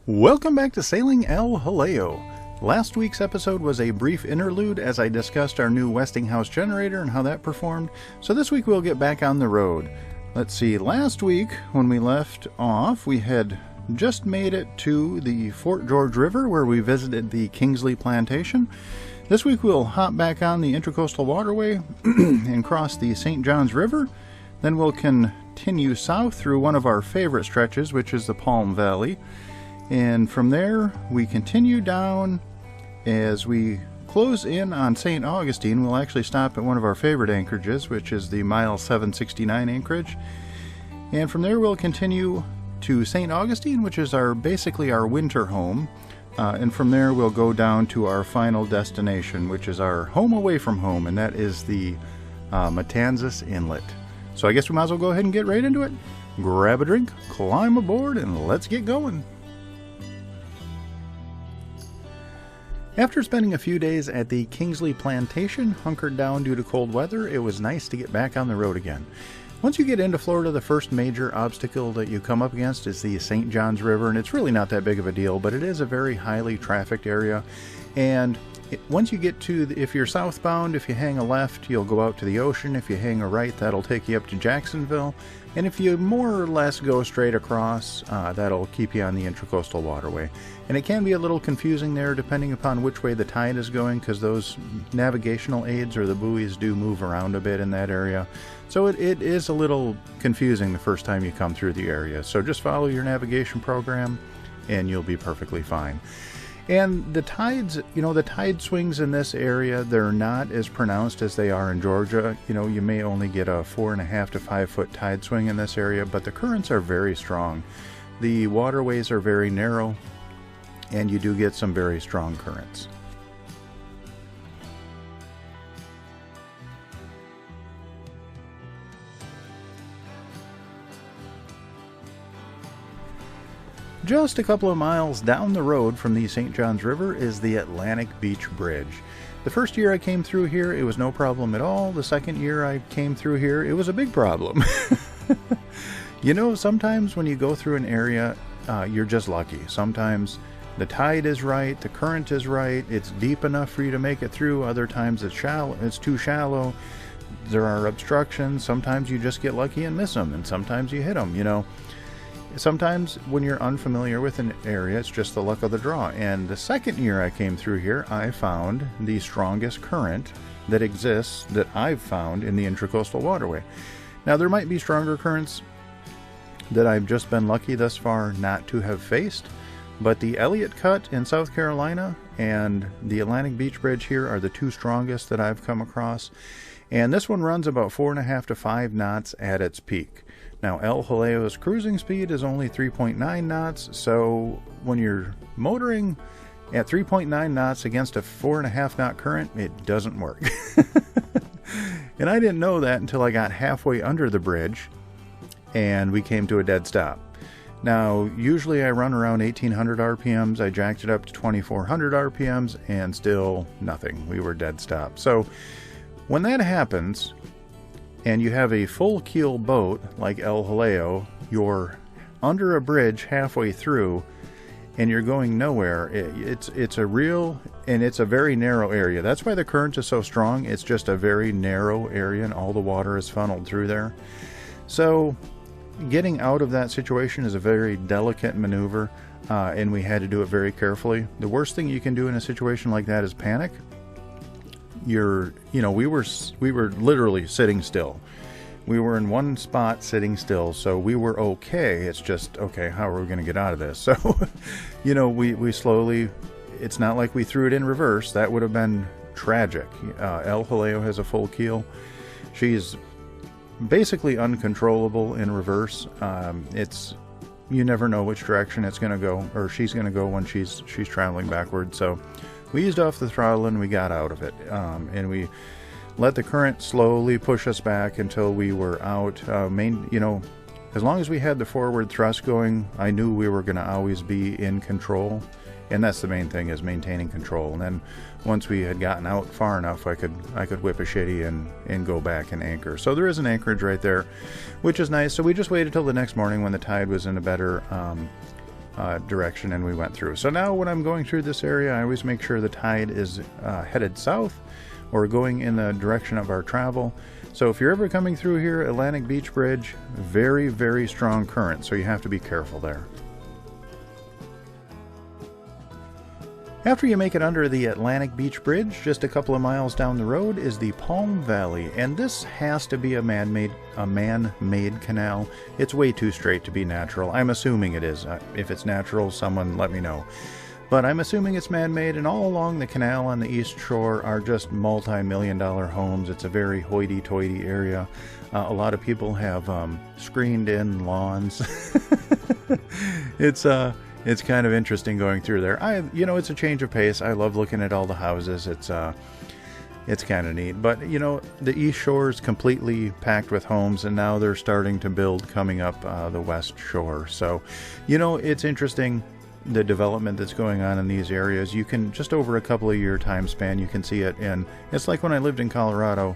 Welcome back to Sailing El Jaleo. Last week's episode was a brief interlude as I discussed our new Westinghouse generator and how that performed, so this week we'll get back on the road. Let's see, last week when we left off, we had just made it to the Fort George River where we visited the Kingsley Plantation. This week we'll hop back on the Intracoastal Waterway and cross the St. Johns River. Then we'll continue south through one of our favorite stretches, which is the Palm Valley. And from there, we continue down. As we close in on St. Augustine, we'll actually stop at one of our favorite anchorages, which is the mile 769 anchorage. And from there, we'll continue to St. Augustine, which is basically our winter home. And from there, we'll go down to our final destination, which is our home away from home, and that is the Matanzas Inlet. So I guess we might as well go ahead and get right into it. Grab a drink, climb aboard, and let's get going. After spending a few days at the Kingsley Plantation, hunkered down due to cold weather, it was nice to get back on the road again. Once you get into Florida, the first major obstacle that you come up against is the St. Johns River, and it's really not that big of a deal, but it is a very highly trafficked area. And once you get to, if you're southbound, if you hang a left, you'll go out to the ocean. If you hang a right, that'll take you up to Jacksonville. And if you more or less go straight across, that'll keep you on the Intracoastal Waterway. And it can be a little confusing there depending upon which way the tide is going, because those navigational aids or the buoys do move around a bit in that area. So it is a little confusing the first time you come through the area. So just follow your navigation program and you'll be perfectly fine. And the tides, the tide swings in this area, they're not as pronounced as they are in Georgia. You may only get a 4.5 to 5 foot tide swing in this area, but the currents are very strong. The waterways are very narrow, and you do get some very strong currents. Just a couple of miles down the road from the St. Johns River is the Atlantic Beach Bridge. The first year I came through here, it was no problem at all. The second year I came through here, it was a big problem. Sometimes when you go through an area, you're just lucky. Sometimes the tide is right, the current is right, it's deep enough for you to make it through. Other times it's shallow, it's too shallow. There are obstructions. Sometimes you just get lucky and miss them, and sometimes you hit them, Sometimes when you're unfamiliar with an area, it's just the luck of the draw. And the second year I came through here, I found the strongest current that exists that I've found in the Intracoastal Waterway. Now, there might be stronger currents that I've just been lucky thus far not to have faced, but the Elliott Cut in South Carolina and the Atlantic Beach Bridge here are the two strongest that I've come across. And this one runs about 4.5 to 5 knots at its peak. Now, El Jaleo's cruising speed is only 3.9 knots, so when you're motoring at 3.9 knots against a 4.5 knot current, it doesn't work. And I didn't know that until I got halfway under the bridge and we came to a dead stop. Now, usually I run around 1800 RPMs. I jacked it up to 2400 RPMs and still nothing. We were dead stop. So when that happens, and you have a full keel boat like El Jaleo, you're under a bridge halfway through, and you're going nowhere. It's a very narrow area. That's why the current is so strong. It's just a very narrow area, and all the water is funneled through there. So getting out of that situation is a very delicate maneuver, and we had to do it very carefully. The worst thing you can do in a situation like that is panic. We were literally sitting still. We were in one spot sitting still, so we were okay. It's just, okay, how are we going to get out of this? So, we slowly, it's not like we threw it in reverse. That would have been tragic. El Jaleo has a full keel. She's basically uncontrollable in reverse. You never know which direction it's going to go, or she's going to go when she's traveling backward. So we eased off the throttle and we got out of it, and we let the current slowly push us back until we were out. As long as we had the forward thrust going, I knew we were going to always be in control, and that's the main thing, is maintaining control. And then once we had gotten out far enough, I could whip a shitty and go back and anchor. So there is an anchorage right there, which is nice. So we just waited till the next morning when the tide was in a better direction, and we went through. So now when I'm going through this area, I always make sure the tide is headed south or going in the direction of our travel. So if you're ever coming through here, Atlantic Beach Bridge, very, very strong current, so you have to be careful there. After you make it under the Atlantic Beach Bridge, just a couple of miles down the road is the Palm Valley, and this has to be a man-made canal. It's way too straight to be natural. I'm assuming it is. If it's natural, someone let me know. But I'm assuming it's man-made, and all along the canal on the east shore are just multi-million-dollar homes. It's a very hoity-toity area. A lot of people have screened-in lawns. It's kind of interesting going through there. It's a change of pace. I love looking at all the houses. It's kind of neat. But, the East Shore is completely packed with homes, and now they're starting to build coming up the West Shore. So, it's interesting, the development that's going on in these areas. You can, just over a couple of year time span, you can see it. And it's like when I lived in Colorado.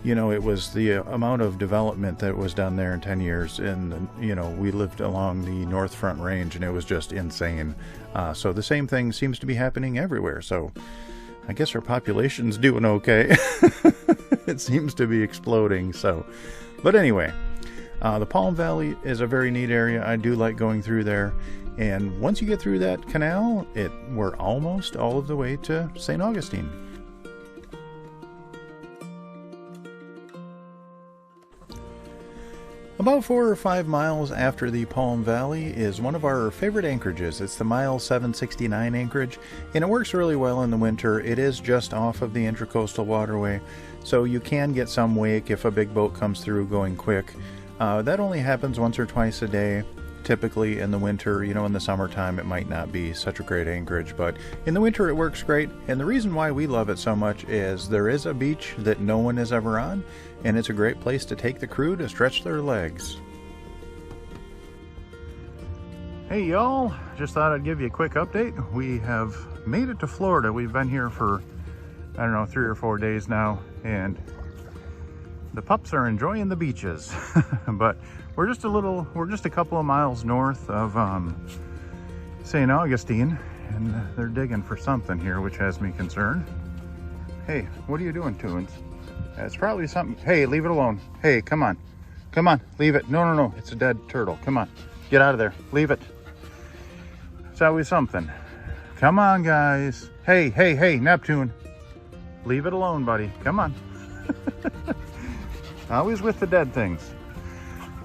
It was the amount of development that was done there in 10 years. And, we lived along the North Front Range, and it was just insane. So the same thing seems to be happening everywhere. So I guess our population's doing okay. It seems to be exploding. But anyway, the Palm Valley is a very neat area. I do like going through there. And once you get through that canal, we're almost all of the way to St. Augustine. About 4 or 5 miles after the Palm Valley is one of our favorite anchorages. It's the Mile 769 anchorage, and it works really well in the winter. It is just off of the Intracoastal Waterway, so you can get some wake if a big boat comes through going quick. That only happens once or twice a day. Typically in the winter, in the summertime it might not be such a great anchorage, but in the winter it works great. And the reason why we love it so much is there is a beach that no one is ever on, and it's a great place to take the crew to stretch their legs. Hey y'all, just thought I'd give you a quick update. We have made it to Florida. We've been here for, 3 or 4 days now, and the pups are enjoying the beaches. But we're just a couple of miles north of St. Augustine, and they're digging for something here, which has me concerned. Hey, what are you doing, Toons? It's probably something. Hey, leave it alone. Hey, come on, leave it. No, it's a dead turtle. Come on, get out of there. Leave it. It's always something. Come on, guys. Hey, Neptune, leave it alone, buddy. Come on. Always with the dead things.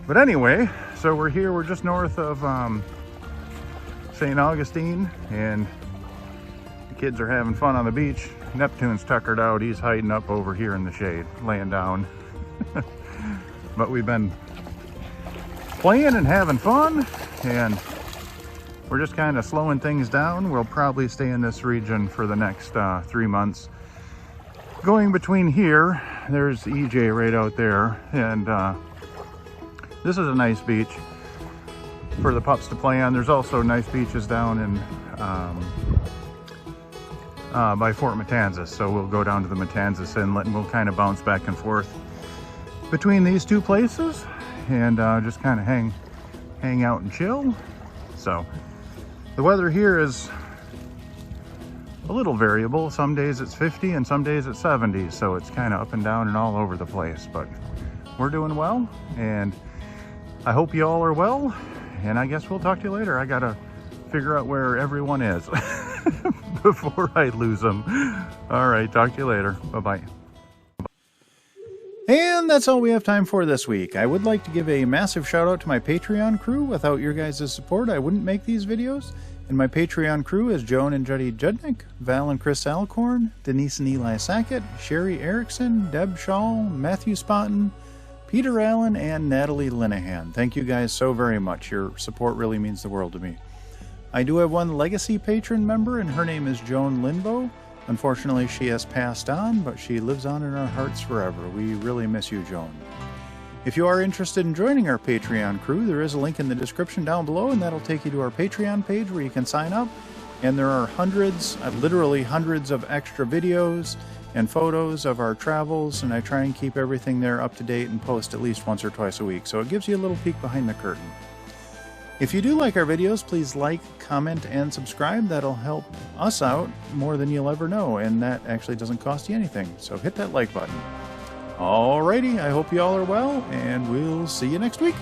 But anyway, so we're here. We're just north of St. Augustine, and the kids are having fun on the beach. Neptune's tuckered out. He's hiding up over here in the shade, laying down. But we've been playing and having fun, and we're just kind of slowing things down. We'll probably stay in this region for the next 3 months. Going between here, there's EJ right out there, and this is a nice beach for the pups to play on. There's also nice beaches down in by Fort Matanzas, so we'll go down to the Matanzas Inlet, and we'll kind of bounce back and forth between these two places, and just kind of hang out and chill. So the weather here is a little variable. Some days it's 50 and some days it's 70, so it's kind of up and down and all over the place, but we're doing well, and I hope you all are well, and I guess we'll talk to you later. I gotta figure out where everyone is before I lose them. All right, talk to you later. Bye-bye. And that's all we have time for this week. I would like to give a massive shout out to my Patreon crew. Without your guys' support, I wouldn't make these videos. And my Patreon crew is Joan and Juddy Judnick, Val and Chris Alcorn, Denise and Eli Sackett, Sherry Erickson, Deb Shaw, Matthew Spotton, Peter Allen, and Natalie Linehan. Thank you guys so very much. Your support really means the world to me. I do have one legacy patron member, and her name is Joan Linbo. Unfortunately, she has passed on, but she lives on in our hearts forever. We really miss you, Joan. If you are interested in joining our Patreon crew, there is a link in the description down below, and that'll take you to our Patreon page where you can sign up. And there are hundreds, literally hundreds of extra videos and photos of our travels, and I try and keep everything there up to date and post at least once or twice a week. So it gives you a little peek behind the curtain. If you do like our videos, please like, comment, and subscribe. That'll help us out more than you'll ever know, and that actually doesn't cost you anything. So hit that like button. Alrighty, I hope you all are well, and we'll see you next week.